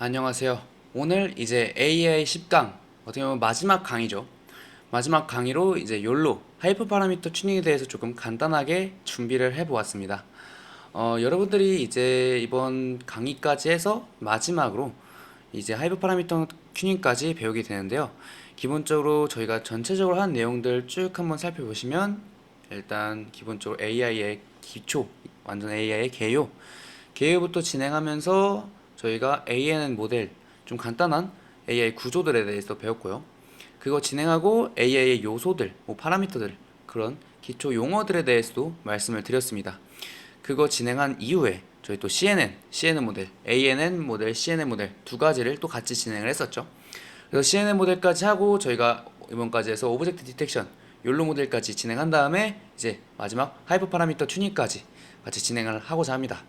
안녕하세요. 오늘 이제 AI 10강, 어떻게 보면 마지막 강의죠. 마지막 강의로 이제 욜로, 하이퍼 파라미터 튜닝에 대해서 조금 간단하게 준비를 해보았습니다. 여러분들이 이제 이번 강의까지 해서 마지막으로 이제 하이퍼 파라미터 튜닝까지 배우게 되는데요. 기본적으로 저희가 전체적으로 한 내용들 쭉 한번 살펴보시면 일단 기본적으로 AI의 기초, 완전 AI의 개요부터 진행하면서 저희가 ANN 모델, 좀 간단한 AI 구조들에 대해서 배웠고요. 그거 진행하고 AI의 요소들, 뭐 파라미터들, 그런 기초 용어들에 대해서도 말씀을 드렸습니다. 그거 진행한 이후에 저희 또 CNN 모델, ANN 모델, CNN 모델 두 가지를 또 같이 진행을 했었죠. 그래서 CNN 모델까지 하고 저희가 이번까지 해서 오브젝트 디텍션, 욜로 모델까지 진행한 다음에 이제 마지막 하이퍼 파라미터 튜닝까지 같이 진행을 하고자 합니다.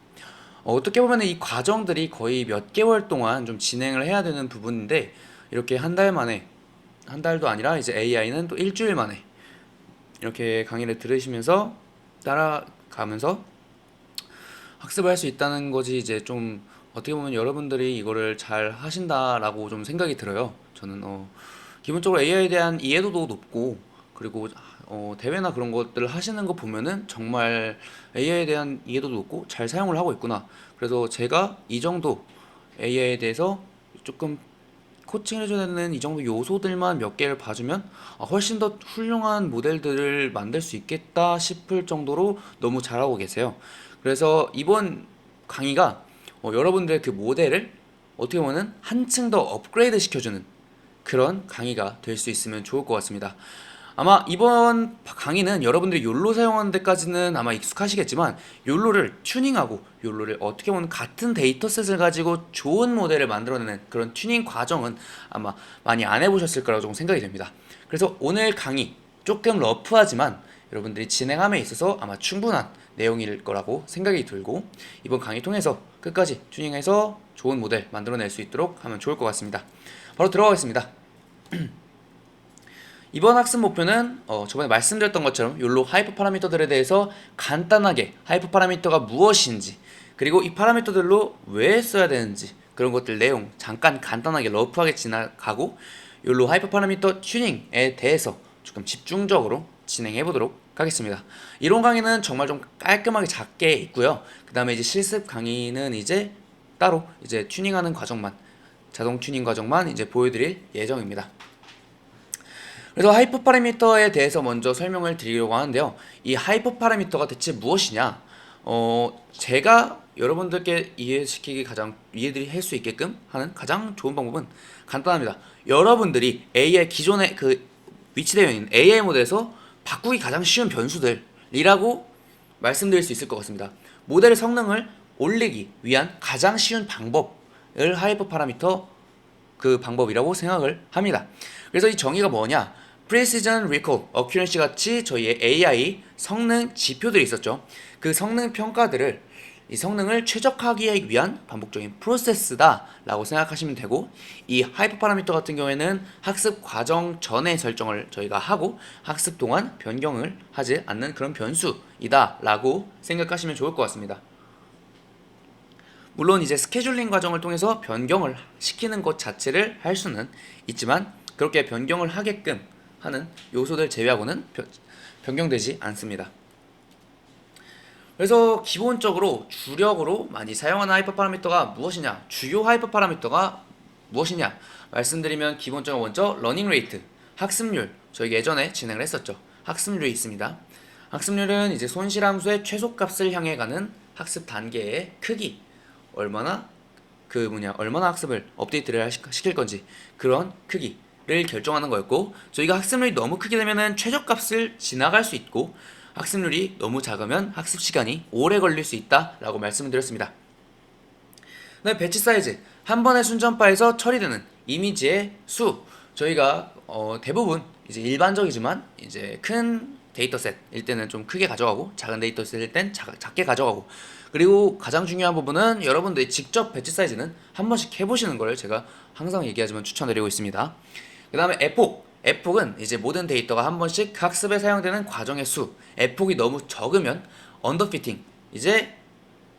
어떻게 보면 이 과정들이 거의 몇 개월 동안 좀 진행을 해야 되는 부분인데 이렇게 한 달 만에, 한 달도 아니라 이제 AI는 또 일주일 만에 이렇게 강의를 들으시면서 따라가면서 학습을 할 수 있다는 거지. 이제 좀 어떻게 보면 여러분들이 이거를 잘 하신다라고 좀 생각이 들어요. 저는 기본적으로 AI에 대한 이해도도 높고, 그리고 대회나 그런 것들을 하시는 거 보면은 정말 AI에 대한 이해도도 높고 잘 사용을 하고 있구나. 그래서 제가 이 정도 AI에 대해서 조금 코칭을 해줘야 되는 이 정도 요소들만 몇 개를 봐주면 훨씬 더 훌륭한 모델들을 만들 수 있겠다 싶을 정도로 너무 잘하고 계세요. 그래서 이번 강의가 여러분들의 그 모델을 어떻게 보면 한층 더 업그레이드 시켜주는 그런 강의가 될 수 있으면 좋을 것 같습니다. 아마 이번 강의는 여러분들이 욜로 사용하는 데까지는 아마 익숙하시겠지만 욜로를 튜닝하고 욜로를 어떻게 보면 같은 데이터셋을 가지고 좋은 모델을 만들어내는 그런 튜닝 과정은 아마 많이 안 해보셨을 거라고 좀 생각이 됩니다. 그래서 오늘 강의 조금 러프하지만 여러분들이 진행함에 있어서 아마 충분한 내용일 거라고 생각이 들고 이번 강의 통해서 끝까지 튜닝해서 좋은 모델 만들어낼 수 있도록 하면 좋을 것 같습니다. 바로 들어가겠습니다. 이번 학습 목표는 저번에 말씀드렸던 것처럼 욜로 하이퍼 파라미터들에 대해서 간단하게 하이퍼 파라미터가 무엇인지, 그리고 이 파라미터들로 왜 써야 되는지 그런 것들 내용 잠깐 간단하게 러프하게 지나가고 욜로 하이퍼 파라미터 튜닝에 대해서 조금 집중적으로 진행해 보도록 하겠습니다. 이론 강의는 정말 좀 깔끔하게 작게 있고요. 그 다음에 이제 실습 강의는 이제 따로 이제 튜닝하는 과정만, 자동 튜닝 과정만 이제 보여드릴 예정입니다. 그래서 하이퍼 파라미터에 대해서 먼저 설명을 드리려고 하는데요. 이 하이퍼 파라미터가 대체 무엇이냐? 제가 여러분들께 이해시키기 가장 이해들이 할 수 있게끔 하는 가장 좋은 방법은 간단합니다. 여러분들이 AI 기존에 그 위치되어 있는 AI 모델에서 바꾸기 가장 쉬운 변수들이라고 말씀드릴 수 있을 것 같습니다. 모델의 성능을 올리기 위한 가장 쉬운 방법을 하이퍼 파라미터 그 방법이라고 생각을 합니다. 그래서 이 정의가 뭐냐? Precision, Recall, Accuracy 같이 저희의 AI 성능 지표들이 있었죠. 그 성능 평가들을 이 성능을 최적화하기 위한 반복적인 프로세스다 라고 생각하시면 되고, 이 하이퍼 파라미터 같은 경우에는 학습 과정 전에 설정을 저희가 하고 학습 동안 변경을 하지 않는 그런 변수이다 라고 생각하시면 좋을 것 같습니다. 물론 이제 스케줄링 과정을 통해서 변경을 시키는 것 자체를 할 수는 있지만 그렇게 변경을 하게끔 하는 요소들 제외하고는 변경되지 않습니다. 그래서 기본적으로 주력으로 많이 사용하는 하이퍼 파라미터가 무엇이냐, 주요 하이퍼 파라미터가 무엇이냐 말씀드리면 기본적으로 먼저 러닝 레이트, 학습률, 저희 예전에 진행을 했었죠. 학습률이 있습니다. 학습률은 이제 손실함수의 최소값을 향해 가는 학습 단계의 크기, 얼마나 얼마나 학습을 업데이트를 시킬 건지 그런 크기를 결정하는 거였고, 저희가 학습률이 너무 크게 되면은 최저값을 지나갈 수 있고 학습률이 너무 작으면 학습 시간이 오래 걸릴 수 있다라고 말씀을 드렸습니다. 그다음에 배치 사이즈, 한 번의 순전파에서 처리되는 이미지의 수, 저희가 대부분 이제 일반적이지만 이제 큰 데이터셋일 때는 좀 크게 가져가고 작은 데이터셋일 땐 작게 가져가고, 그리고 가장 중요한 부분은 여러분들이 직접 배치 사이즈는 한 번씩 해보시는 걸 제가 항상 얘기하지만 추천드리고 있습니다. 그 다음에 에폭은 이제 모든 데이터가 한 번씩 학습에 사용되는 과정의 수, 에폭이 너무 적으면 언더피팅, 이제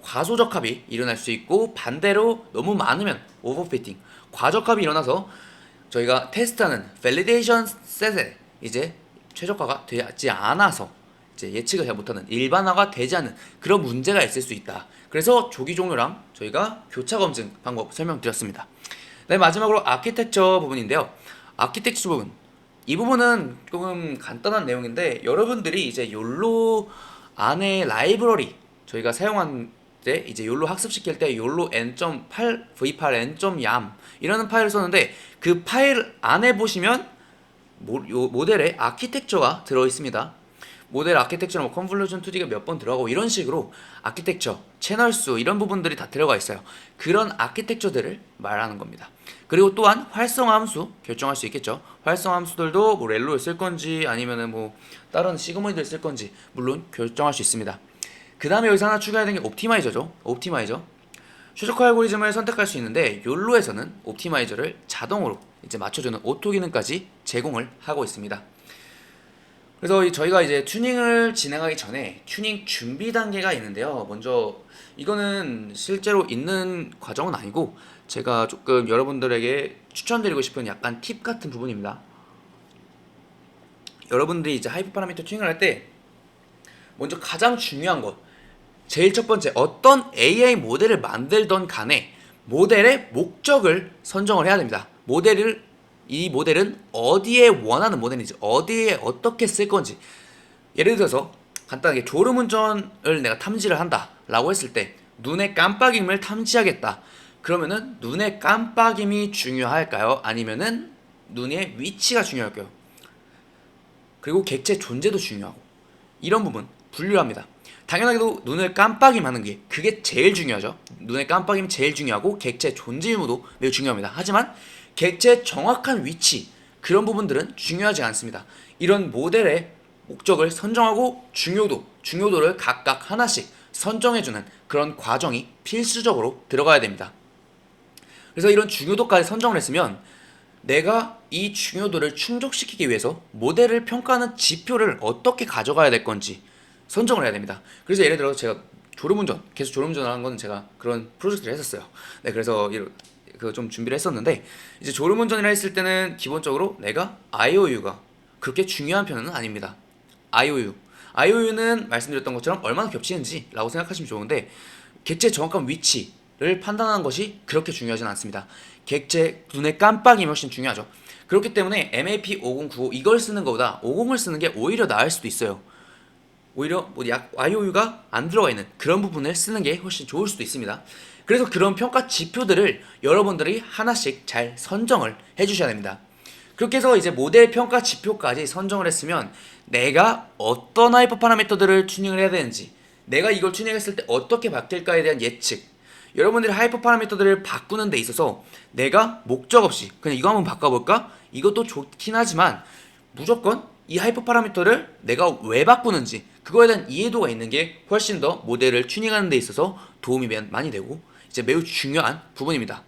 과소적합이 일어날 수 있고, 반대로 너무 많으면 오버피팅, 과적합이 일어나서 저희가 테스트하는 밸리데이션 셋에 이제 최적화가 되지 않아서 이제 예측을 잘 못하는, 일반화가 되지 않는 그런 문제가 있을 수 있다. 그래서 조기 종료랑 저희가 교차 검증 방법 설명드렸습니다. 네, 마지막으로 아키텍처 부분인데요. 아키텍처 부분, 이 부분은 조금 간단한 내용인데, 여러분들이 이제 욜로 안에 라이브러리 저희가 사용한 때 이제 욜로 학습시킬 때 욜로 n.8 v8n.yam 이라는 파일을 썼는데, 그 파일 안에 보시면 모델의 아키텍처가 들어 있습니다. 모델 아키텍처는 뭐 컨볼루션 2D가 몇 번 들어가고 이런 식으로 아키텍처, 채널 수 이런 부분들이 다 들어가 있어요. 그런 아키텍처들을 말하는 겁니다. 그리고 또한 활성화 함수 결정할 수 있겠죠. 활성화 함수들도 뭐 렐로를 쓸 건지 아니면은 뭐 다른 시그모이드를 쓸 건지 물론 결정할 수 있습니다. 그 다음에 여기서 하나 추가해야 되는 게 옵티마이저죠. 옵티마이저. 최적화 알고리즘을 선택할 수 있는데, 욜로에서는 옵티마이저를 자동으로 이제 맞춰주는 오토 기능까지 제공을 하고 있습니다. 그래서 저희가 이제 튜닝을 진행하기 전에 튜닝 준비 단계가 있는데요. 먼저 이거는 실제로 있는 과정은 아니고 제가 조금 여러분들에게 추천드리고 싶은 약간 팁 같은 부분입니다. 여러분들이 이제 하이퍼 파라미터 튜닝을 할 때 먼저 가장 중요한 것, 제일 첫 번째, 어떤 AI 모델을 만들던 간에 모델의 목적을 선정을 해야 됩니다. 이 모델은 어디에 원하는 모델인지, 어디에 어떻게 쓸 건지. 예를 들어서 간단하게 졸음운전을 내가 탐지를 한다 라고 했을 때, 눈의 깜빡임을 탐지하겠다. 그러면은 눈의 깜빡임이 중요할까요? 아니면은 눈의 위치가 중요할까요? 그리고 객체 존재도 중요하고, 이런 부분 분류합니다. 당연하게도 눈을 깜빡임 하는 게 그게 제일 중요하죠. 눈의 깜빡임이 제일 중요하고 객체 존재 유무도 매우 중요합니다. 하지만 객체의 정확한 위치, 그런 부분들은 중요하지 않습니다. 이런 모델의 목적을 선정하고 중요도를 각각 하나씩 선정해주는 그런 과정이 필수적으로 들어가야 됩니다. 그래서 이런 중요도까지 선정을 했으면 내가 이 중요도를 충족시키기 위해서 모델을 평가하는 지표를 어떻게 가져가야 될 건지 선정을 해야 됩니다. 그래서 예를 들어 제가 계속 졸음운전을 하는 건 제가 그런 프로젝트를 했었어요. 네, 그래서 좀 준비를 했었는데, 이제 졸음운전이라 했을 때는 기본적으로 내가 IOU가 그렇게 중요한 편은 아닙니다. IOU는 말씀드렸던 것처럼 얼마나 겹치는지 라고 생각하시면 좋은데, 객체의 정확한 위치를 판단하는 것이 그렇게 중요하진 않습니다. 객체 눈의 깜빡임이 훨씬 중요하죠. 그렇기 때문에 MAP 5095 이걸 쓰는 것보다 50을 쓰는 게 오히려 나을 수도 있어요. 오히려 IOU가 안 들어가 있는 그런 부분을 쓰는 게 훨씬 좋을 수도 있습니다. 그래서 그런 평가 지표들을 여러분들이 하나씩 잘 선정을 해주셔야 됩니다. 그렇게 해서 이제 모델 평가 지표까지 선정을 했으면 내가 어떤 하이퍼 파라미터들을 튜닝을 해야 되는지, 내가 이걸 튜닝했을 때 어떻게 바뀔까에 대한 예측, 여러분들이 하이퍼 파라미터들을 바꾸는 데 있어서 내가 목적 없이 그냥 이거 한번 바꿔볼까? 이것도 좋긴 하지만 무조건 이 하이퍼 파라미터를 내가 왜 바꾸는지 그거에 대한 이해도가 있는 게 훨씬 더 모델을 튜닝하는 데 있어서 도움이 많이 되고 이제 매우 중요한 부분입니다.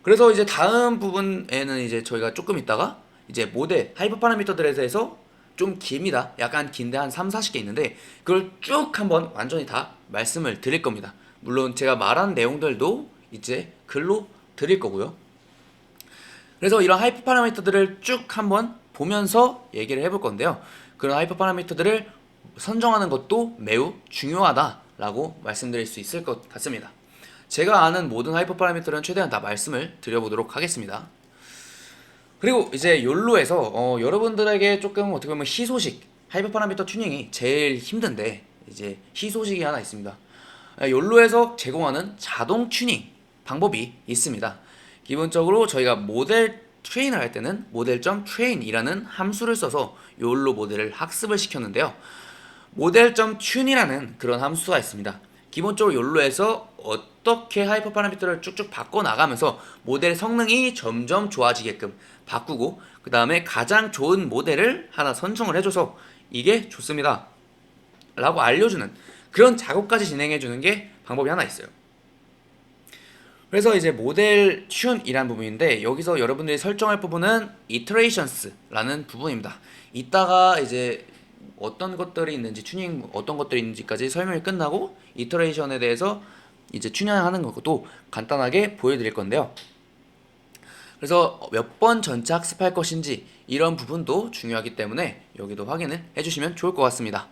그래서 이제 다음 부분에는 이제 저희가 조금 있다가 이제 모델 하이퍼 파라미터들에 대해서 좀 깁니다. 약간 긴데 한 3, 40개 있는데 그걸 쭉 한번 완전히 다 말씀을 드릴 겁니다. 물론 제가 말한 내용들도 이제 글로 드릴 거고요. 그래서 이런 하이퍼 파라미터들을 쭉 한번 보면서 얘기를 해볼 건데요. 그런 하이퍼 파라미터들을 선정하는 것도 매우 중요하다라고 말씀드릴 수 있을 것 같습니다. 제가 아는 모든 하이퍼 파라미터는 최대한 다 말씀을 드려보도록 하겠습니다. 그리고 이제 욜로에서 여러분들에게 조금 어떻게 보면 희소식, 하이퍼 파라미터 튜닝이 제일 힘든데 이제 희소식이 하나 있습니다. 욜로에서 제공하는 자동 튜닝 방법이 있습니다. 기본적으로 저희가 모델 트레인을 할 때는 model.train이라는 함수를 써서 욜로 모델을 학습을 시켰는데요. model.tune이라는 그런 함수가 있습니다. 기본적으로 욜로에서 어떻게 하이퍼 파라미터를 쭉쭉 바꿔 나가면서 모델의 성능이 점점 좋아지게끔 바꾸고, 그 다음에 가장 좋은 모델을 하나 선정을 해줘서 이게 좋습니다 라고 알려주는 그런 작업까지 진행해주는 게 방법이 하나 있어요. 그래서 이제 모델 튠이라는 부분인데, 여기서 여러분들이 설정할 부분은 iterations라는 부분입니다. 이따가 이제 어떤 것들이 있는지 튜닝 어떤 것들이 있는지까지 설명이 끝나고 이터레이션에 대해서 이제 튜닝하는 것도 간단하게 보여드릴 건데요. 그래서 몇 번 전체 학습할 것인지 이런 부분도 중요하기 때문에 여기도 확인을 해주시면 좋을 것 같습니다.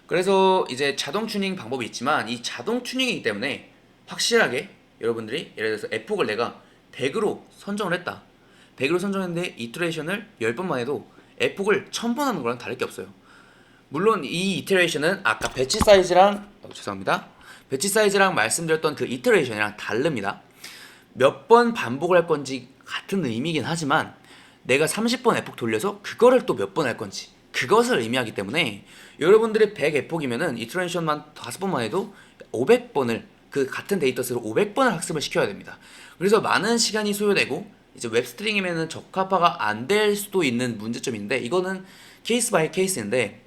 그래서 이제 자동 튜닝 방법이 있지만 이 자동 튜닝이기 때문에 확실하게 여러분들이 예를 들어서 에폭을 내가 100으로 선정을 했다. 100으로 선정했는데 이터레이션을 10번만 해도 에폭을 1000번 하는 거랑 다를 게 없어요. 물론 이 이터레이션은 아까 배치 사이즈랑 죄송합니다. 배치 사이즈랑 말씀드렸던 그 이터레이션이랑 다릅니다. 몇 번 반복을 할 건지 같은 의미긴 하지만 내가 30번 에폭 돌려서 그거를 또 몇 번 할 건지 그것을 의미하기 때문에 여러분들의 100 에폭이면은 이터레이션만 5번만 해도 500번을 그 같은 데이터셋으로 500번을 학습을 시켜야 됩니다. 그래서 많은 시간이 소요되고 이제 웹스트링이면은 적합화가 안 될 수도 있는 문제점인데 이거는 케이스 바이 케이스인데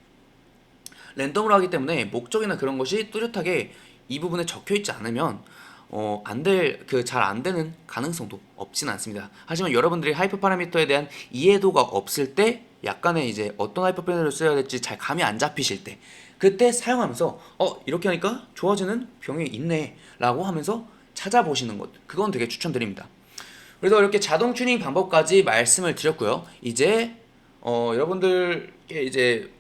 랜덤으로 하기 때문에 목적이나 그런 것이 뚜렷하게 이 부분에 적혀 있지 않으면 잘 안 되는 가능성도 없진 않습니다. 하지만 여러분들이 하이퍼 파라미터에 대한 이해도가 없을 때 약간의 이제 어떤 하이퍼 패널을 써야 될지 잘 감이 안 잡히실 때 그때 사용하면서 이렇게 하니까 좋아지는 병이 있네 라고 하면서 찾아보시는 것 그건 되게 추천드립니다. 그래서 이렇게 자동 튜닝 방법까지 말씀을 드렸고요. 이제 여러분들께 이제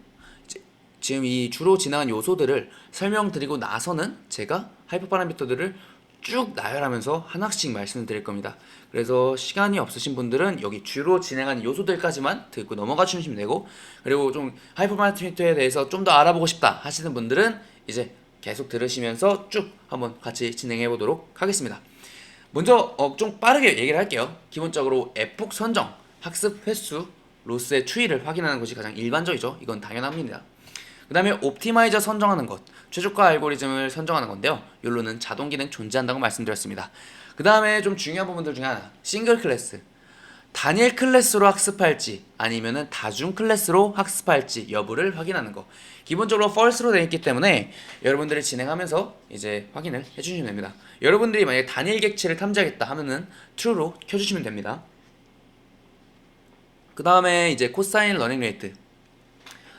지금 이 주로 지나간 요소들을 설명드리고 나서는 제가 하이퍼 파라미터들을 쭉 나열하면서 하나씩 말씀을 드릴 겁니다. 그래서 시간이 없으신 분들은 여기 주로 진행한 요소들까지만 듣고 넘어가 주시면 되고 그리고 좀 하이퍼 파라미터에 대해서 좀 더 알아보고 싶다 하시는 분들은 이제 계속 들으시면서 쭉 한번 같이 진행해 보도록 하겠습니다. 먼저 좀 빠르게 얘기를 할게요. 기본적으로 에폭 선정, 학습 횟수, 로스의 추이를 확인하는 것이 가장 일반적이죠. 이건 당연합니다. 그 다음에 옵티마이저 선정하는 것, 최적화 알고리즘을 선정하는 건데요. 욜로는 자동 기능 존재한다고 말씀드렸습니다. 그 다음에 좀 중요한 부분들 중에 하나, 싱글 클래스. 단일 클래스로 학습할지 아니면은 다중 클래스로 학습할지 여부를 확인하는 거. 기본적으로 false로 되어 있기 때문에 여러분들이 진행하면서 이제 확인을 해주시면 됩니다. 여러분들이 만약에 단일 객체를 탐지하겠다 하면은 true로 켜주시면 됩니다. 그 다음에 이제 코사인 러닝 레이트.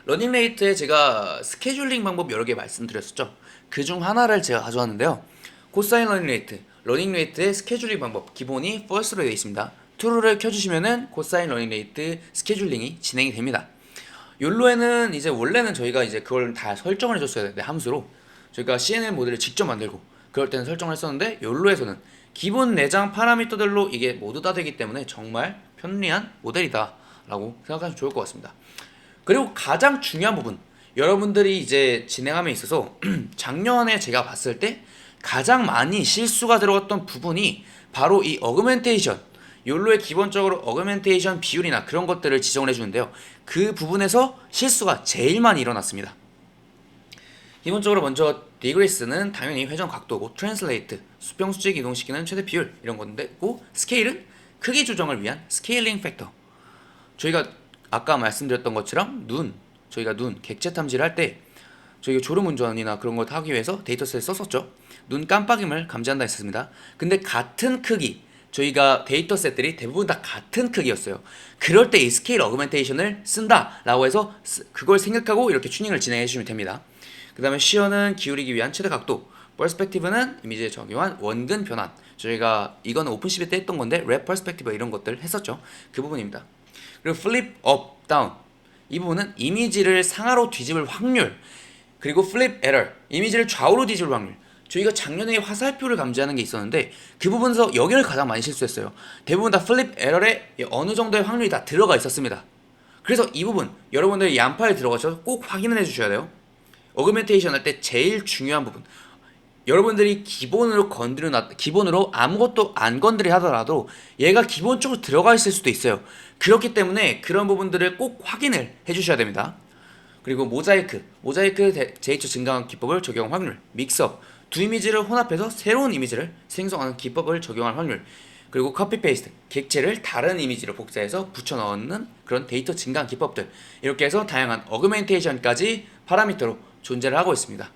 러닝 레이트에 제가 스케줄링 방법 여러 개 말씀드렸었죠. 그 중 하나를 제가 가져왔는데요. 코사인 러닝 레이트, 러닝 레이트의 스케줄링 방법 기본이 false로 되어 있습니다. true를 켜주시면은 코사인 러닝 레이트 스케줄링이 진행이 됩니다. 욜로에는 이제 원래는 저희가 이제 그걸 다 설정을 해줬어야 되는데 함수로 저희가 CNN 모델을 직접 만들고 그럴 때는 설정을 했었는데 욜로에서는 기본 내장 파라미터들로 이게 모두 다 되기 때문에 정말 편리한 모델이다 라고 생각하시면 좋을 것 같습니다. 그리고 가장 중요한 부분 여러분들이 이제 진행함에 있어서 작년에 제가 봤을 때 가장 많이 실수가 들어갔던 부분이 바로 이 어그멘테이션 욜로의 기본적으로 어그멘테이션 비율이나 그런 것들을 지정을 해주는데요. 그 부분에서 실수가 제일 많이 일어났습니다. 기본적으로 먼저 디그리스는 당연히 회전 각도고 트랜슬레이트 수평 수직 이동시키는 최대 비율 이런 건데고 스케일은 크기 조정을 위한 스케일링 팩터 저희가 아까 말씀드렸던 것처럼 저희가 객체 탐지를 할 때 저희가 졸음운전이나 그런 걸 하기 위해서 데이터셋을 썼었죠. 눈 깜빡임을 감지한다 했습니다. 근데 같은 크기 저희가 데이터셋들이 대부분 다 같은 크기였어요. 그럴 때 이 스케일 어그멘테이션을 쓴다라고 해서 그걸 생각하고 이렇게 튜닝을 진행해 주시면 됩니다. 그 다음에 시어는 기울이기 위한 최대 각도 퍼스펙티브는 이미지에 적용한 원근 변환 저희가 이거는 오픈CV 때 했던 건데 랩 퍼스펙티브 이런 것들 했었죠. 그 부분입니다. 그리고 플립 업, 다운 이 부분은 이미지를 상하로 뒤집을 확률 그리고 플립 에러 이미지를 좌우로 뒤집을 확률 저희가 작년에 화살표를 감지하는 게 있었는데 그 부분에서 여기를 가장 많이 실수했어요. 대부분 다 플립 에러에 어느 정도의 확률이 다 들어가 있었습니다. 그래서 이 부분 여러분들이 얀파에 들어가셔서 꼭 확인을 해주셔야 돼요. 어그멘테이션 할 때 제일 중요한 부분 여러분들이 기본으로 아무것도 안 건드리 하더라도 얘가 기본적으로 들어가 있을 수도 있어요. 그렇기 때문에 그런 부분들을 꼭 확인을 해주셔야 됩니다. 그리고 모자이크 제이처 증강 기법을 적용 확률, 믹스업, 두 이미지를 혼합해서 새로운 이미지를 생성하는 기법을 적용할 확률, 그리고 커피 페이스트, 객체를 다른 이미지로 복사해서 붙여 넣는 그런 데이터 증강 기법들 이렇게 해서 다양한 어그멘테이션까지 파라미터로 존재를 하고 있습니다.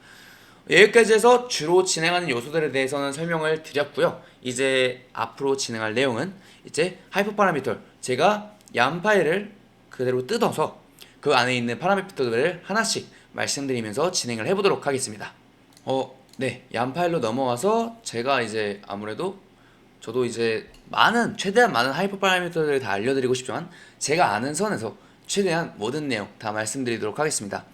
여기까지 해서 주로 진행하는 요소들에 대해서는 설명을 드렸고요. 이제 앞으로 진행할 내용은 이제 하이퍼 파라미터 제가 얀 파일을 그대로 뜯어서 그 안에 있는 파라미터들을 하나씩 말씀드리면서 진행을 해보도록 하겠습니다. 네, 얀파일로 넘어와서 제가 이제 아무래도 저도 이제 최대한 많은 하이퍼 파라미터들을 다 알려드리고 싶지만 제가 아는 선에서 최대한 모든 내용 다 말씀드리도록 하겠습니다.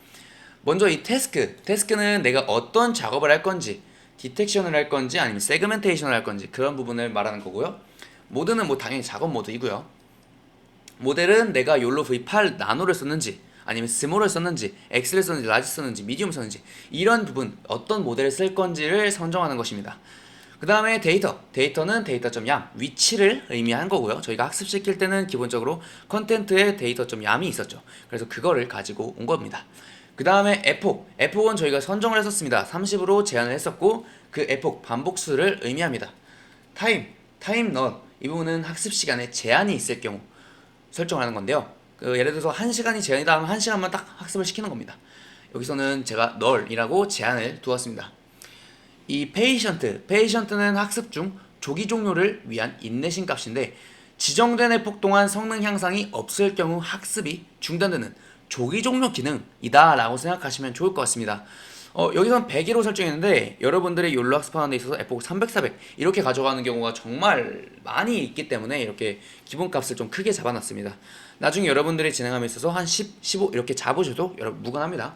먼저 이 태스크는 내가 어떤 작업을 할 건지, 디텍션을 할 건지 아니면 세그멘테이션을 할 건지 그런 부분을 말하는 거고요. 모드는 뭐 당연히 작업 모드이고요. 모델은 내가 욜로 V8 나노를 썼는지 아니면 스몰을 썼는지 엑스를 썼는지 라지 썼는지 미디움 썼는지 이런 부분 어떤 모델을 쓸 건지를 선정하는 것입니다. 그 다음에 데이터는 데이터.ям 위치를 의미하는 거고요. 저희가 학습시킬 때는 기본적으로 컨텐트에 데이터.얌이 있었죠. 그래서 그거를 가지고 온 겁니다. 그 다음에 에폭은 저희가 선정을 했었습니다. 30으로 제한을 했었고 그 에폭 반복수를 의미합니다. 타임 넌 이 부분은 학습 시간에 제한이 있을 경우 설정을 하는 건데요. 예를 들어서 1시간이 제한이다 하면 1시간만 딱 학습을 시키는 겁니다. 여기서는 제가 널이라고 제한을 두었습니다. 이 페이션트는 학습 중 조기 종료를 위한 인내심 값인데 지정된 에폭 동안 성능 향상이 없을 경우 학습이 중단되는 조기 종료 기능이다 라고 생각하시면 좋을 것 같습니다. 여기선 100으로 설정했는데 여러분들이 욜로 학습하는 데 있어서 에폭 300, 400 이렇게 가져가는 경우가 정말 많이 있기 때문에 이렇게 기본값을 좀 크게 잡아놨습니다. 나중에 여러분들이 진행함에 있어서 한 10, 15 이렇게 잡으셔도 무관합니다.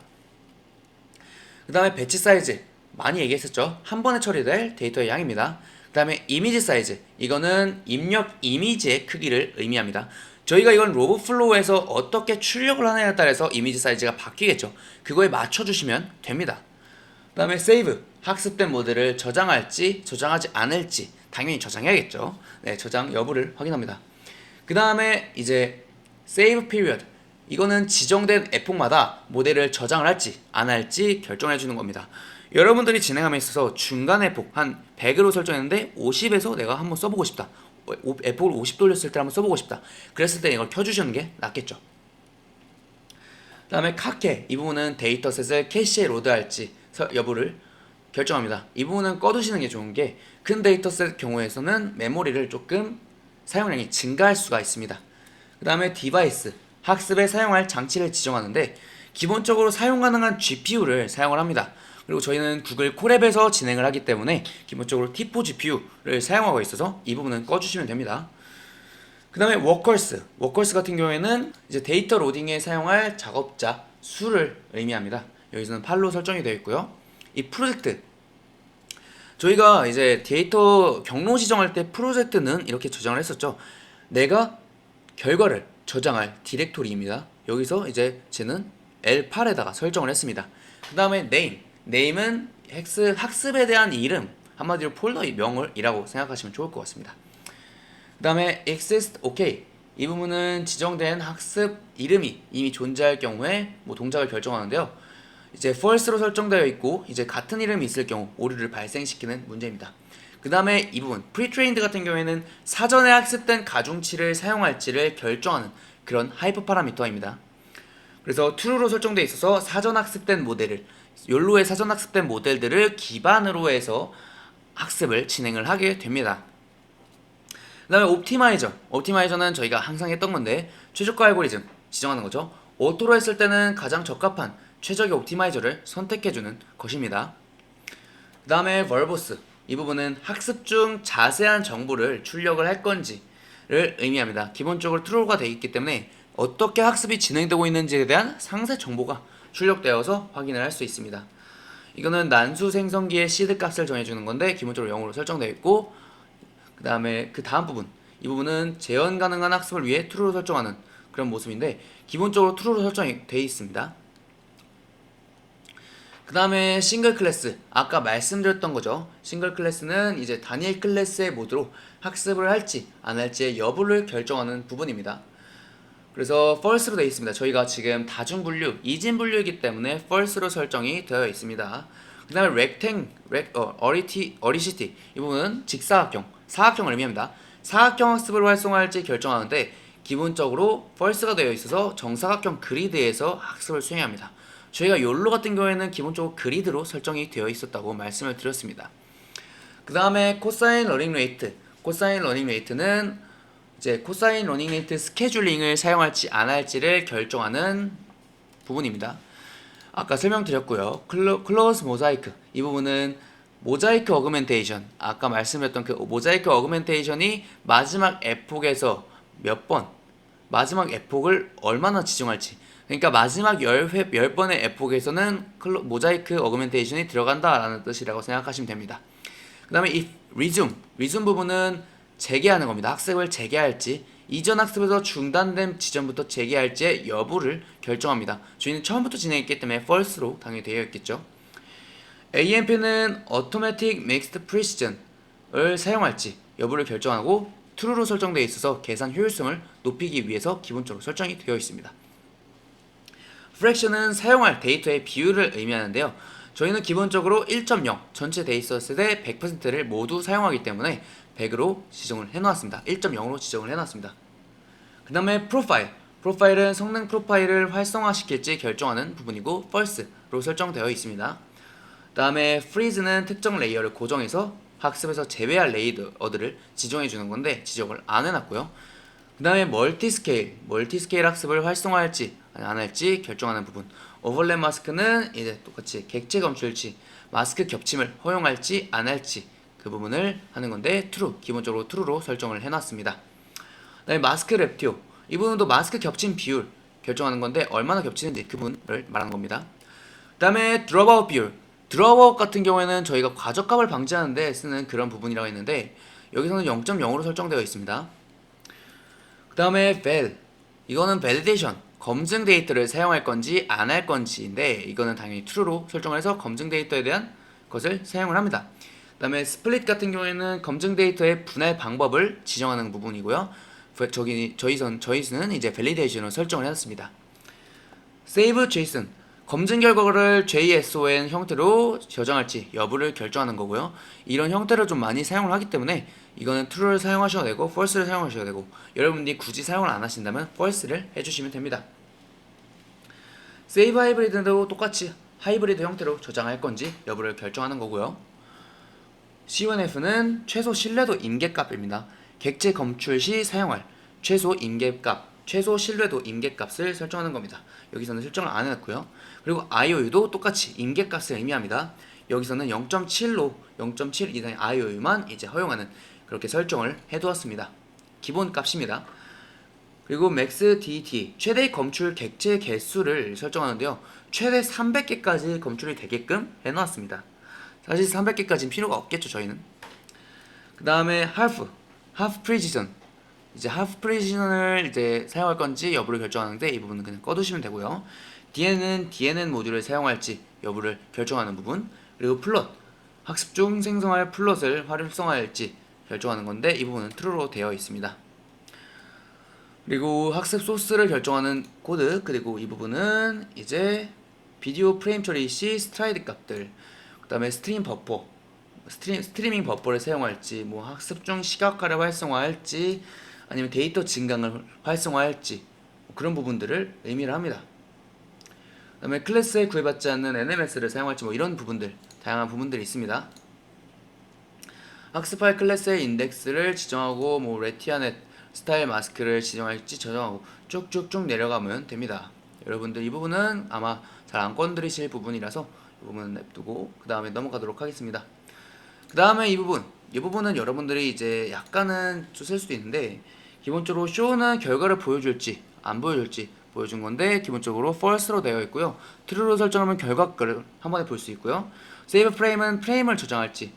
그 다음에 배치 사이즈 많이 얘기했었죠. 한 번에 처리될 데이터의 양입니다. 그 다음에 이미지 사이즈 이거는 입력 이미지의 크기를 의미합니다. 저희가 이건 로브플로우에서 어떻게 출력을 하느냐에 따라서 이미지 사이즈가 바뀌겠죠. 그거에 맞춰주시면 됩니다. 그 다음에 세이브 학습된 모델을 저장할지 저장하지 않을지 당연히 저장해야겠죠. 네, 저장 여부를 확인합니다. 그 다음에 이제 세이브 피리어드 이거는 지정된 에폭마다 모델을 저장을 할지 안 할지 결정해 주는 겁니다. 여러분들이 진행함에 있어서 중간 에폭 한 100으로 설정했는데 50에서 내가 한번 써보고 싶다. 에폭을 50 돌렸을 때 한번 써보고 싶다. 그랬을 때 이걸 켜주시는 게 낫겠죠. 그 다음에 카케 이 부분은 데이터셋을 캐시에 로드할지 여부를 결정합니다. 이 부분은 꺼두시는 게 좋은 게 큰 데이터셋 경우에서는 메모리를 조금 사용량이 증가할 수가 있습니다. 그 다음에 디바이스 학습에 사용할 장치를 지정하는데 기본적으로 사용 가능한 GPU를 사용을 합니다. 그리고 저희는 구글 콜앱에서 진행을 하기 때문에 기본적으로 T4 GPU를 사용하고 있어서 이 부분은 꺼주시면 됩니다. 그 다음에 워커스 같은 경우에는 이제 데이터 로딩에 사용할 작업자 수를 의미합니다. 여기서는 8로 설정이 되어 있고요. 이 프로젝트 저희가 이제 데이터 경로 지정할 때 프로젝트는 이렇게 저장을 했었죠. 내가 결과를 저장할 디렉토리입니다. 여기서 이제 쟤는 L8에다가 설정을 했습니다. 그 다음에 네임은 학습에 대한 이름 한마디로 폴더의 명을이라고 생각하시면 좋을 것 같습니다. 그 다음에 exist OK 이 부분은 지정된 학습 이름이 이미 존재할 경우에 동작을 결정하는데요. 이제 false로 설정되어 있고 이제 같은 이름이 있을 경우 오류를 발생시키는 문제입니다. 그 다음에 이 부분 pre-trained 같은 경우에는 사전에 학습된 가중치를 사용할지를 결정하는 그런 하이퍼 파라미터입니다. 그래서 true로 설정되어 있어서 사전 학습된 모델을 욜로의 사전 학습된 모델들을 기반으로 해서 학습을 진행을 하게 됩니다. 그 다음에 옵티마이저는 저희가 항상 했던 건데 최저가 알고리즘 지정하는 거죠. 오토로 했을 때는 가장 적합한 최적의 옵티마이저를 선택해주는 것입니다. 그 다음에 verbo스 이 부분은 학습 중 자세한 정보를 출력을 할 건지를 의미합니다. 기본적으로 true가 되어 있기 때문에 어떻게 학습이 진행되고 있는지에 대한 상세 정보가 출력되어서 확인을 할 수 있습니다. 이거는 난수 생성기의 시드 값을 정해주는 건데 기본적으로 0으로 설정되어 있고 그 다음에 그 다음 부분 이 부분은 재현 가능한 학습을 위해 true로 설정하는 그런 모습인데 기본적으로 true로 설정이 되어 있습니다. 그 다음에 싱글 클래스 아까 말씀드렸던 거죠. 싱글 클래스는 이제 단일 클래스의 모드로 학습을 할지 안 할지의 여부를 결정하는 부분입니다. 그래서 false로 되어 있습니다. 저희가 지금 다중 분류, 이진 분류이기 때문에 false로 설정이 되어 있습니다. 그 다음에 어리시티 이 부분은 직사각형, 사각형을 의미합니다. 사각형 학습을 활성화할지 결정하는데 기본적으로 false가 되어 있어서 정사각형 그리드에서 학습을 수행합니다. 저희가 욜로 같은 경우에는 기본적으로 그리드로 설정이 되어 있었다고 말씀을 드렸습니다. 그 다음에 코사인 러닝 레이트는 이제 코사인 러닝 레이트 스케줄링을 사용할지 안 할지를 결정하는 부분입니다. 아까 설명드렸고요. 클로즈 모자이크, 이 부분은 모자이크 어그멘테이션, 아까 말씀드렸던 그 모자이크 어그멘테이션이 마지막 에폭에서 몇 번, 마지막 에폭을 얼마나 지정할지, 그러니까 마지막 10번의 에폭에서는 모자이크 어그멘테이션이 들어간다라는 뜻이라고 생각하시면 됩니다. 그 다음에 이 resume 부분은 재개하는 겁니다. 학습을 재개할지, 이전 학습에서 중단된 지점부터 재개할지의 여부를 결정합니다. 저희는 처음부터 진행했기 때문에 false로 당연히 되어 있겠죠. AMP는 automatic mixed precision을 사용할지 여부를 결정하고 true로 설정되어 있어서 계산 효율성을 높이기 위해서 기본적으로 설정이 되어 있습니다. fraction은 사용할 데이터의 비율을 의미하는데요. 저희는 기본적으로 1.0 전체 데이터셋의 100%를 모두 사용하기 때문에 100으로 지정을 해놓았습니다. 1.0으로 지정을 해놨습니다. 그 다음에 프로파일은 성능 프로파일을 활성화시킬지 결정하는 부분이고 false로 설정되어 있습니다. 그 다음에 freeze는 특정 레이어를 고정해서 학습에서 제외할 레이어들을 지정해주는 건데 지정을 안 해놨고요. 그 다음에 멀티스케일 학습을 활성화할지 안 할지 결정하는 부분. 오버랩 마스크는 이제 똑같이 객체 검출치 마스크 겹침을 허용할지 안 할지 그 부분을 하는 건데 true, 기본적으로 true로 설정을 해놨습니다. 그 다음에 마스크 랩티오, 이 부분도 마스크 겹침 비율 결정하는 건데 얼마나 겹치는지 그 부분을 말하는 겁니다. 그 다음에 드롭아웃 비율, 드롭아웃 같은 경우에는 저희가 과적값을 방지하는 데 쓰는 그런 부분이라고 했는데 여기서는 0.0으로 설정되어 있습니다. 그 다음에 val, 이거는 validation, 검증 데이터를 사용할 건지 안 할 건지인데 이거는 당연히 true로 설정을 해서 검증 데이터에 대한 것을 사용을 합니다. 그 다음에 split 같은 경우에는 검증 데이터의 분할 방법을 지정하는 부분이고요. 저희는 이제 validation을 설정을 해놨습니다. save JSON, 검증 결과를 JSON 형태로 저장할지 여부를 결정하는 거고요. 이런 형태를 좀 많이 사용을 하기 때문에 이거는 true를 사용하셔도 되고 false를 사용하셔도 되고 여러분들이 굳이 사용을 안 하신다면 false를 해주시면 됩니다. save 하이브리드도 똑같이 하이브리드 형태로 저장할 건지 여부를 결정하는 거고요. C1F는 최소 신뢰도 임계값입니다. 객체 검출 시 사용할 최소 임계값, 최소 신뢰도 임계값을 설정하는 겁니다. 여기서는 설정을 안 해놨고요. 그리고 IOU도 똑같이 임계값을 의미합니다. 여기서는 0.7로 0.7 이상의 IOU만 이제 허용하는 그렇게 설정을 해두었습니다. 기본 값입니다. 그리고 max DT, 최대 검출 객체 개수를 설정하는데요. 최대 300개까지 검출이 되게끔 해놓았습니다. 사실 300개까지는 필요가 없겠죠, 저희는. 그 다음에 half precision, 이제 half precision을 이제 사용할 건지 여부를 결정하는데 이 부분은 그냥 꺼두시면 되고요. DNN 모듈을 사용할지 여부를 결정하는 부분. 그리고 플롯, 학습 중 생성할 플롯을 활성화할지 결정하는 건데 이 부분은 true로 되어 있습니다. 그리고 학습 소스를 결정하는 코드, 그리고 이 부분은 이제 비디오 프레임 처리 시 스트라이드 값들, 그 다음에 스트리밍 버퍼를 사용할지, 뭐 학습 중 시각화를 활성화할지, 아니면 데이터 증강을 활성화할지, 뭐 그런 부분들을 의미를 합니다. 그 다음에 클래스에 구애받지 않는 NMS를 사용할지, 뭐 이런 부분들, 다양한 부분들이 있습니다. 학습할 클래스의 인덱스를 지정하고, 뭐 레티아넷 스타일 마스크를 지정할지 저장하고 쭉쭉쭉 내려가면 됩니다. 여러분들 이 부분은 아마 잘 안 건드리실 부분이라서 이 부분은 냅두고 그 다음에 넘어가도록 하겠습니다. 그 다음에 이 부분은 여러분들이 이제 약간은 좀 쓸 수도 있는데 기본적으로 show는 결과를 보여줄지 안 보여줄지 보여준 건데 기본적으로 false로 되어 있고요. true로 설정하면 결과를 한 번에 볼 수 있고요. save frame은 프레임을 저장할지,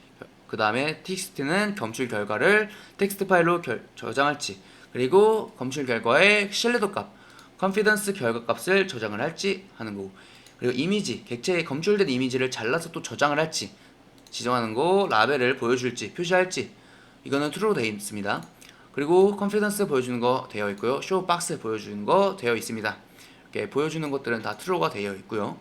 그 다음에 txt는 검출 결과를 텍스트 파일로 저장할지, 그리고 검출 결과의 신뢰도 값, confidence 결과 값을 저장을 할지 하는 거고, 그리고 이미지, 객체에 검출된 이미지를 잘라서 또 저장을 할지 지정하는 거, 라벨을 보여줄지 표시할지 이거는 true로 되어 있습니다. 그리고 confidence 보여주는 거 되어 있고요. show box 보여주는 거 되어 있습니다. 이렇게 보여주는 것들은 다 true가 되어 있고요.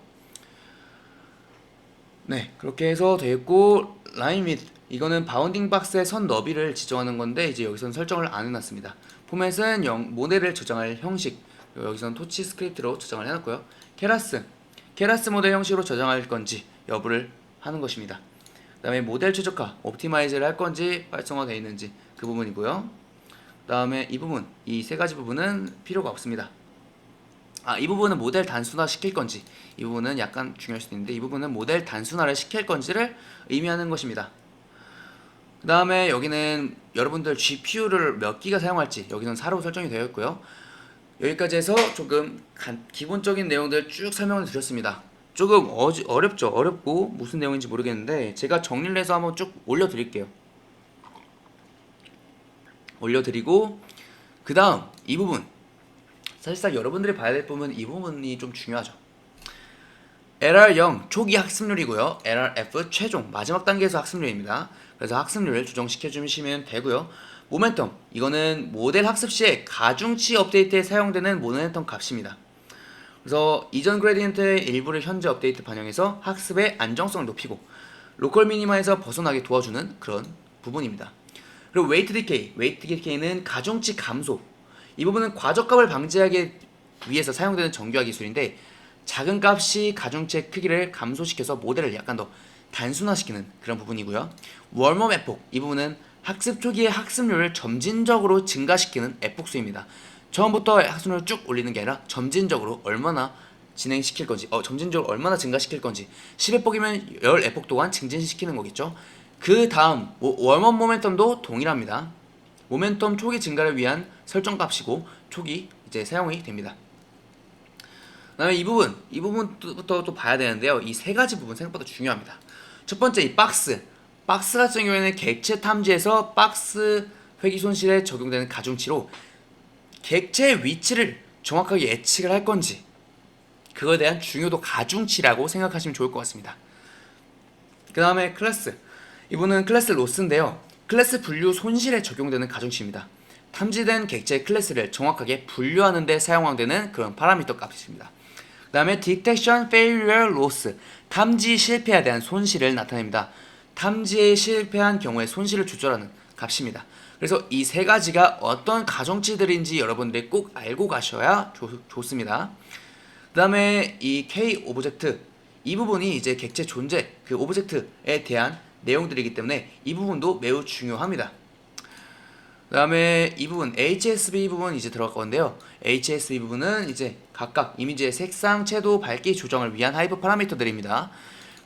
네, 그렇게 해서 되어 있고, line width, 이거는 바운딩 박스의 선 너비를 지정하는 건데 이제 여기서는 설정을 안 해놨습니다. 포맷은 모델을 저장할 형식, 여기서는 토치 스크립트로 저장을 해놨고요. 케라스 모델 형식으로 저장할 건지 여부를 하는 것입니다. 그 다음에 모델 최적화, 옵티마이즈를 할 건지 활성화되어 있는지 그 부분이고요. 그 다음에 이 부분, 이 세 가지 부분은 필요가 없습니다. 이 부분은 모델 단순화 시킬 건지, 이 부분은 약간 중요할 수도 있는데, 이 부분은 모델 단순화를 시킬 건지를 의미하는 것입니다. 그 다음에 여기는 여러분들 GPU를 몇 기가 사용할지 여기는 사로 설정이 되어 있고요. 여기까지 해서 조금 기본적인 내용들 쭉 설명을 드렸습니다. 조금 어렵죠? 어렵고 무슨 내용인지 모르겠는데 제가 정리를 해서 한번 쭉 올려드릴게요. 올려드리고 그 다음 이 부분, 사실상 여러분들이 봐야 될 부분은 이 부분이 좀 중요하죠. LR0 초기 학습률이고요. LRF 최종 마지막 단계에서 학습률입니다. 그래서 학습률을 조정시켜 주시면 되고요. 모멘텀, 이거는 모델 학습 시에 가중치 업데이트에 사용되는 모멘텀 값입니다. 그래서 이전 그레디언트의 일부를 현재 업데이트 반영해서 학습의 안정성을 높이고 로컬 미니마에서 벗어나게 도와주는 그런 부분입니다. 그리고 웨이트 디케이, 웨이트 디케이는 가중치 감소. 이 부분은 과적값을 방지하기 위해서 사용되는 정교화 기술인데 작은 값이 가중치의 크기를 감소시켜서 모델을 약간 더 단순화시키는 그런 부분이고요. 웜업 에폭, 이 부분은 학습 초기의 학습률을 점진적으로 증가시키는 에폭수입니다. 처음부터 학습률을 쭉 올리는 게 아니라 점진적으로 얼마나 진행시킬 건지, 점진적으로 얼마나 증가시킬 건지, 10에폭이면 10에폭 동안 증진시키는 거겠죠. 그 다음 웜업 모멘텀도 동일합니다. 모멘텀 초기 증가를 위한 설정 값이고 초기 이제 사용이 됩니다. 그다음에 이 부분부터 또 봐야 되는데요. 이 세 가지 부분 생각보다 중요합니다. 첫 번째 이 박스 같은 경우에는 객체 탐지에서 박스 회귀 손실에 적용되는 가중치로 객체의 위치를 정확하게 예측을 할 건지 그거에 대한 중요도 가중치라고 생각하시면 좋을 것 같습니다. 그 다음에 클래스, 이분은 클래스 로스인데요. 클래스 분류 손실에 적용되는 가중치입니다. 탐지된 객체의 클래스를 정확하게 분류하는 데 사용되는 그런 파라미터 값입니다. 그 다음에 Detection Failure Loss, 탐지 실패에 대한 손실을 나타냅니다. 탐지에 실패한 경우에 손실을 조절하는 값입니다. 그래서 이 세 가지가 어떤 가중치들인지 여러분들이 꼭 알고 가셔야 좋습니다. 그 다음에 이 K 오브젝트, 이 부분이 이제 객체 존재, 그 오브젝트에 대한 내용들이기 때문에 이 부분도 매우 중요합니다. 그 다음에 이 부분 HSV 부분 이제 들어갈 건데요. HSV 부분은 이제 각각 이미지의 색상, 채도, 밝기 조정을 위한 하이브 파라미터들입니다.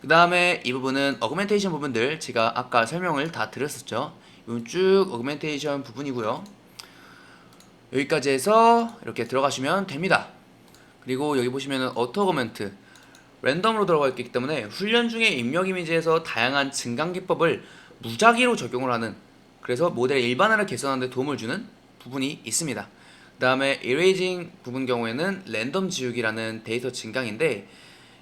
그 다음에 이 부분은 어그멘테이션 부분들, 제가 아까 설명을 다 드렸었죠. 이 부분 쭉 어그멘테이션 부분이고요. 여기까지 해서 이렇게 들어가시면 됩니다. 그리고 여기 보시면은 어토 어그멘트 랜덤으로 들어가 있기 때문에 훈련 중에 입력 이미지에서 다양한 증강 기법을 무작위로 적용을 하는, 그래서 모델의 일반화를 개선하는 데 도움을 주는 부분이 있습니다. 그 다음에 이레이징 부분 경우에는 랜덤 지우기라는 데이터 증강인데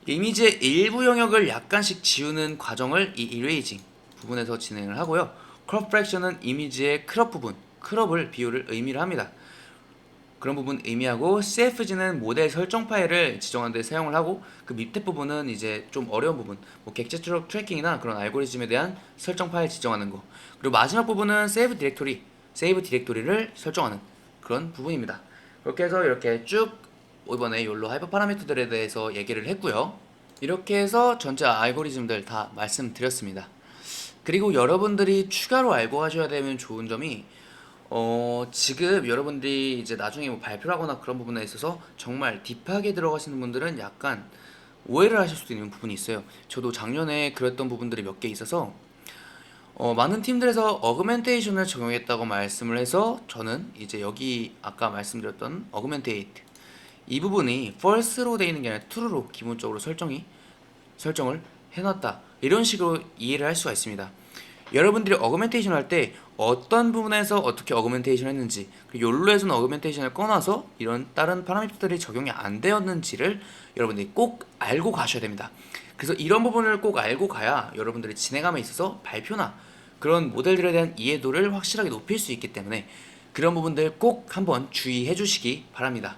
이미지의 일부 영역을 약간씩 지우는 과정을 이 이레이징 부분에서 진행을 하고요. 크롭 프랙션은 이미지의 크롭 부분, 크롭을 비율을 의미를 합니다. 그런 부분 의미하고 CFG는 모델 설정 파일을 지정하는 데 사용을 하고 그 밑에 부분은 이제 좀 어려운 부분, 뭐 객체 추적 트래킹이나 그런 알고리즘에 대한 설정 파일 지정하는 거. 그리고 마지막 부분은 세이브 디렉토리를 설정하는 그런 부분입니다. 그렇게 해서 이렇게 쭉 이번에 욜로 하이퍼 파라미터들에 대해서 얘기를 했고요. 이렇게 해서 전체 알고리즘들 다 말씀드렸습니다. 그리고 여러분들이 추가로 알고 가셔야 되면 좋은 점이 지금 여러분들이 이제 나중에 뭐 발표를 하거나 그런 부분에 있어서 정말 딥하게 들어가시는 분들은 약간 오해를 하실 수도 있는 부분이 있어요. 저도 작년에 그랬던 부분들이 몇 개 있어서 많은 팀들에서 어그멘테이션을 적용했다고 말씀을 해서 저는 이제 여기 아까 말씀드렸던 어그멘테이트 이 부분이 false로 되어 있는 게 아니라 true로 기본적으로 설정을 해놨다, 이런 식으로 이해를 할 수가 있습니다. 여러분들이 어그멘테이션 할 때 어떤 부분에서 어떻게 어그멘테이션 했는지, 그리고 욜로에서는 어그멘테이션을 꺼놔서 이런 다른 파라미터들이 적용이 안 되었는지를 여러분들이 꼭 알고 가셔야 됩니다. 그래서 이런 부분을 꼭 알고 가야 여러분들이 진행함에 있어서 발표나 그런 모델들에 대한 이해도를 확실하게 높일 수 있기 때문에 그런 부분들 꼭 한번 주의해 주시기 바랍니다.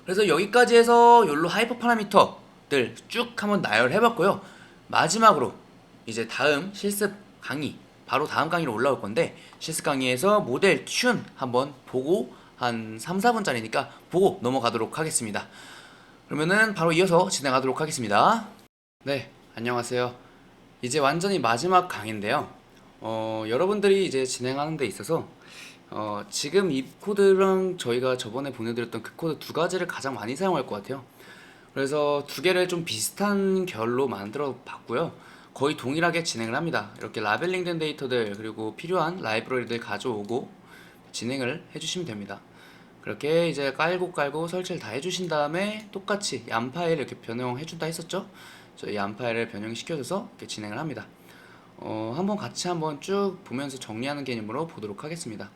그래서 여기까지 해서 욜로 하이퍼 파라미터들 쭉 한번 나열해 봤고요. 마지막으로 이제 다음 실습 강의, 바로 다음 강의로 올라올 건데 실습 강의에서 모델 튠 한번 보고 한 3, 4분짜리니까 보고 넘어가도록 하겠습니다. 그러면은 바로 이어서 진행하도록 하겠습니다. 네, 안녕하세요. 이제 완전히 마지막 강의인데요. 여러분들이 이제 진행하는 데 있어서 지금 이 코드랑 저희가 저번에 보내드렸던 그 코드 두 가지를 가장 많이 사용할 것 같아요. 그래서 두 개를 좀 비슷한 결로 만들어 봤고요. 거의 동일하게 진행을 합니다. 이렇게 라벨링된 데이터들 그리고 필요한 라이브러리들 가져오고 진행을 해주시면 됩니다. 그렇게 이제 깔고 설치를 다 해주신 다음에 똑같이 얌 파일 이렇게 변형해준다 했었죠? 저희 얌 파일을 변형시켜줘서 이렇게 진행을 합니다. 한번 같이 한번 쭉 보면서 정리하는 개념으로 보도록 하겠습니다.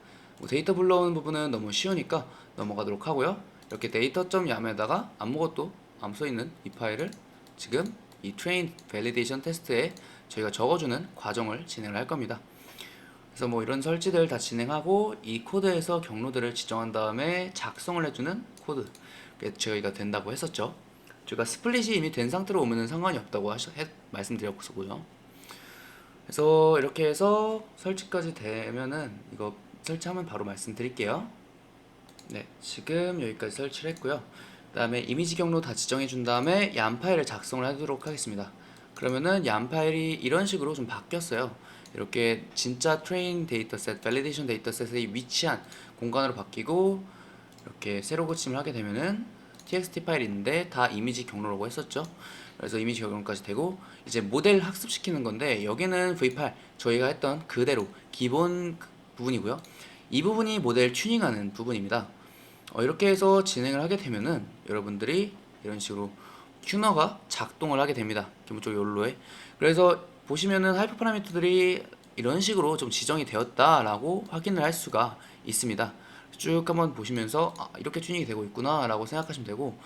데이터 불러오는 부분은 너무 쉬우니까 넘어가도록 하고요. 이렇게 데이터.yam에다가 아무것도 안 써있는 이 파일을 지금 이 train validation 테스트에 저희가 적어주는 과정을 진행을 할 겁니다. 그래서 뭐 이런 설치들 다 진행하고 이 코드에서 경로들을 지정한 다음에 작성을 해주는 코드 저희가 된다고 했었죠. 저희가 스플릿이 이미 된 상태로 오면은 상관이 없다고 말씀드렸고요. 그래서 이렇게 해서 설치까지 되면은 이거 설치하면 바로 말씀드릴게요. 네, 지금 여기까지 설치를 했고요. 그 다음에 이미지 경로 다 지정해 준 다음에 얌 파일을 작성을 하도록 하겠습니다. 그러면은 얌 파일이 이런 식으로 좀 바뀌었어요. 이렇게 진짜 트레인 데이터셋, 밸리데이션 데이터셋에 위치한 공간으로 바뀌고 이렇게 새로 고침을 하게 되면은 txt 파일이 있는데 다 이미지 경로라고 했었죠. 그래서 이미지 경로까지 되고 이제 모델 학습시키는 건데 여기는 v8 저희가 했던 그대로 기본 부분이고요. 이 부분이 모델 튜닝하는 부분입니다. 이렇게 해서 진행을 하게 되면은 여러분들이 이런 식으로 튜너가 작동을 하게 됩니다. 기본적으로 욜로에. 그래서 보시면은 하이퍼 파라미터들이 이런 식으로 좀 지정이 되었다라고 확인을 할 수가 있습니다. 쭉 한번 보시면서 이렇게 튜닝이 되고 있구나 라고 생각하시면 되고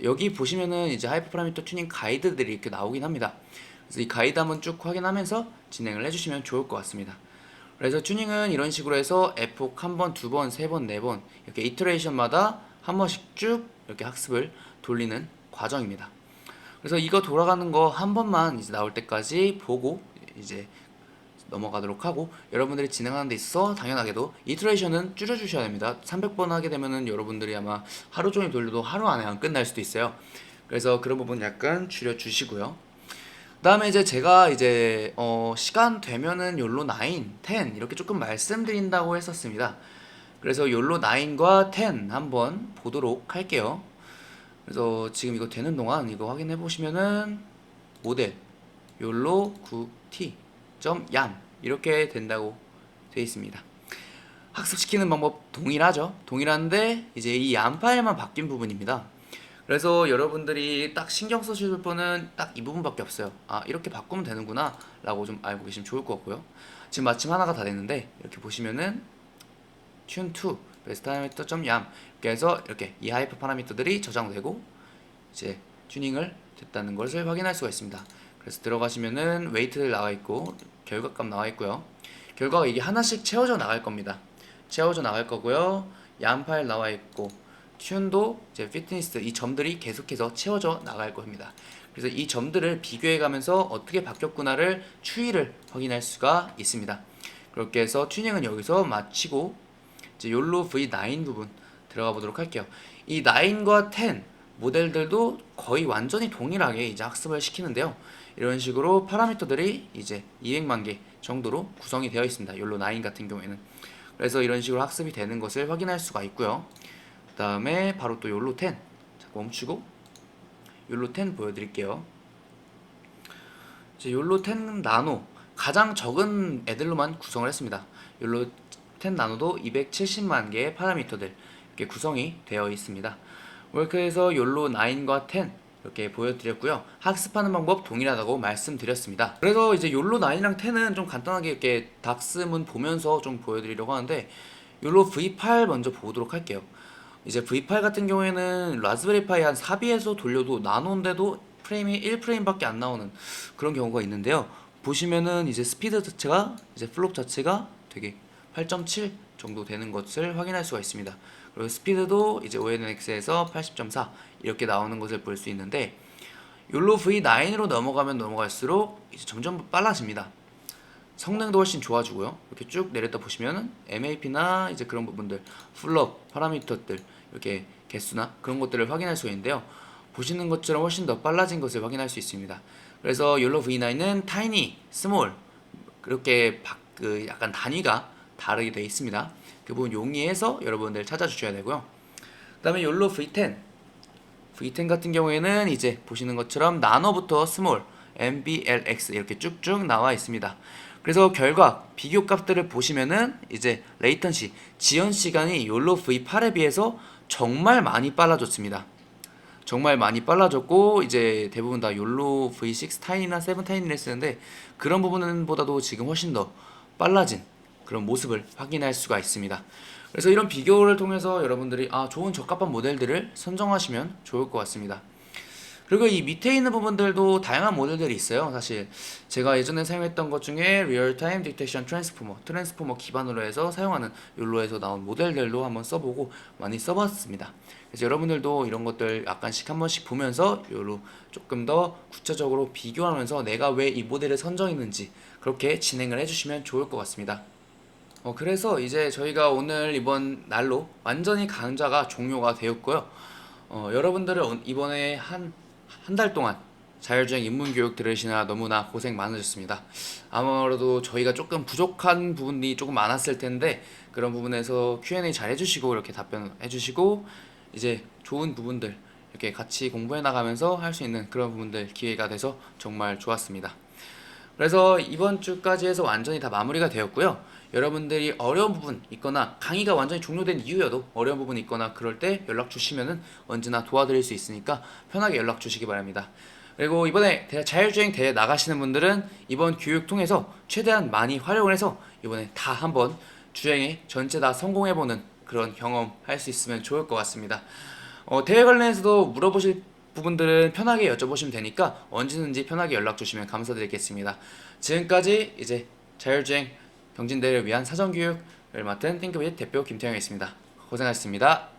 여기 보시면은 이제 하이퍼 파라미터 튜닝 가이드들이 이렇게 나오긴 합니다. 그래서 이 가이드 한번 쭉 확인하면서 진행을 해주시면 좋을 것 같습니다. 그래서 튜닝은 이런 식으로 해서 에폭 한 번, 두 번, 세 번, 네 번 이렇게 이터레이션마다 한 번씩 쭉 이렇게 학습을 돌리는 과정입니다. 그래서 이거 돌아가는 거 한 번만 이제 나올 때까지 보고 이제 넘어가도록 하고 여러분들이 진행하는 데 있어서 당연하게도 이터레이션은 줄여주셔야 됩니다. 300번 하게 되면은 여러분들이 아마 하루 종일 돌려도 하루 안에 안 끝날 수도 있어요. 그래서 그런 부분 약간 줄여주시고요. 그다음에 이제 제가 이제 시간 되면은 욜로 9, 10 이렇게 조금 말씀드린다고 했었습니다. 그래서 욜로 9과 10 한번 보도록 할게요. 그래서 지금 이거 되는 동안 이거 확인해 보시면은 모델 욜로 9t.yam 이렇게 된다고 되어 있습니다. 학습시키는 방법 동일하죠. 동일한데 이제 이 yam 파일만 바뀐 부분입니다. 그래서 여러분들이 딱 신경 쓰실 분은 딱 이 부분밖에 없어요. 이렇게 바꾸면 되는구나 라고 좀 알고 계시면 좋을 것 같고요. 지금 마침 하나가 다 됐는데 이렇게 보시면은 tune2 bestparameter.yam 이렇게 해서 이렇게 이 하이퍼 파라미터들이 저장되고 이제 튜닝을 됐다는 것을 확인할 수가 있습니다. 그래서 들어가시면은 웨이트 나와 있고 결과값 나와 있고요. 결과가 이게 하나씩 채워져 나갈 겁니다. 채워져 나갈 거고요. yam 파일 나와 있고 튠도 이제 피트니스 이 점들이 계속해서 채워져 나갈 겁니다. 그래서 이 점들을 비교해 가면서 어떻게 바뀌었구나를 추이를 확인할 수가 있습니다. 그렇게 해서 튜닝은 여기서 마치고 이제 욜로 V9 부분 들어가 보도록 할게요. 이 9과 10 모델들도 거의 완전히 동일하게 이제 학습을 시키는데요. 이런 식으로 파라미터들이 이제 200만 개 정도로 구성이 되어 있습니다. 욜로 9 같은 경우에는. 그래서 이런 식으로 학습이 되는 것을 확인할 수가 있고요. 그 다음에 바로 또 욜로 10 멈추고 욜로 10 보여드릴게요. 이제 욜로 10 나노 가장 적은 애들로만 구성을 했습니다. 욜로 10 나노도 270만 개의 파라미터들 이렇게 구성이 되어 있습니다. 이렇게 해서 욜로 9과 10 이렇게 보여드렸고요. 학습하는 방법 동일하다고 말씀드렸습니다. 그래서 이제 욜로 9이랑 10은 좀 간단하게 이렇게 닥스문 보면서 좀 보여드리려고 하는데 욜로 V8 먼저 보도록 할게요. 이제 V8 같은 경우에는 라즈베리파이 한 4비에서 돌려도 나노인데도 프레임이 1프레임밖에 안 나오는 그런 경우가 있는데요. 보시면은 이제 스피드 자체가 이제 플롭 자체가 되게 8.7 정도 되는 것을 확인할 수가 있습니다. 그리고 스피드도 이제 ONNX에서 80.4 이렇게 나오는 것을 볼 수 있는데 욜로 V9으로 넘어가면 넘어갈수록 이제 점점 빨라집니다. 성능도 훨씬 좋아지고요. 이렇게 쭉 내렸다 보시면은 MAP나 이제 그런 부분들, 플롭, 파라미터들 이렇게 개수나 그런 것들을 확인할 수 있는데요. 보시는 것처럼 훨씬 더 빨라진 것을 확인할 수 있습니다. 그래서 욜로 V9은 타이니, 스몰 그렇게 그 약간 단위가 다르게 되어 있습니다. 그 부분 용이해서 여러분들 찾아주셔야 되고요. 그 다음에 욜로 V10 같은 경우에는 이제 보시는 것처럼 나노부터 스몰, MBLX 이렇게 쭉쭉 나와 있습니다. 그래서 결과 비교 값들을 보시면은 이제 레이턴시 지연 시간이 욜로 V8에 비해서 정말 많이 빨라졌습니다. 정말 많이 빨라졌고 이제 대부분 다 욜로 V6 타인이나 7 타인을 쓰는데 그런 부분보다도 지금 훨씬 더 빨라진 그런 모습을 확인할 수가 있습니다. 그래서 이런 비교를 통해서 여러분들이 좋은 적합한 모델들을 선정하시면 좋을 것 같습니다. 그리고 이 밑에 있는 부분들도 다양한 모델들이 있어요. 사실 제가 예전에 사용했던 것 중에 리얼타임 디텍션 트랜스포머 기반으로 해서 사용하는 욜로에서 나온 모델들도 한번 써보고 많이 써봤습니다. 그래서 여러분들도 이런 것들 약간씩 한 번씩 보면서 욜로 조금 더 구체적으로 비교하면서 내가 왜 이 모델을 선정했는지 그렇게 진행을 해주시면 좋을 것 같습니다. 그래서 이제 저희가 오늘 이번 날로 완전히 강좌가 종료가 되었고요. 여러분들은 이번에 한 달 동안 자율주행 입문교육 들으시느라 너무나 고생 많으셨습니다. 아무래도 저희가 조금 부족한 부분이 조금 많았을 텐데 그런 부분에서 Q&A 잘 해주시고 이렇게 답변해 주시고 이제 좋은 부분들 이렇게 같이 공부해 나가면서 할 수 있는 그런 부분들 기회가 돼서 정말 좋았습니다. 그래서 이번 주까지 해서 완전히 다 마무리가 되었고요. 여러분들이 어려운 부분 있거나 강의가 완전히 종료된 이후여도 어려운 부분 있거나 그럴 때 연락 주시면은 언제나 도와드릴 수 있으니까 편하게 연락 주시기 바랍니다. 그리고 이번에 자율주행 대회 나가시는 분들은 이번 교육 통해서 최대한 많이 활용을 해서 이번에 다 한번 주행에 전체 다 성공해보는 그런 경험 할 수 있으면 좋을 것 같습니다. 대회 관련해서도 물어보실 부분들은 편하게 여쭤보시면 되니까 언제든지 편하게 연락 주시면 감사드리겠습니다. 지금까지 이제 자율주행 경진대회를 위한 사전교육을 맡은 띵크빗 대표 김태형이었습니다. 고생하셨습니다.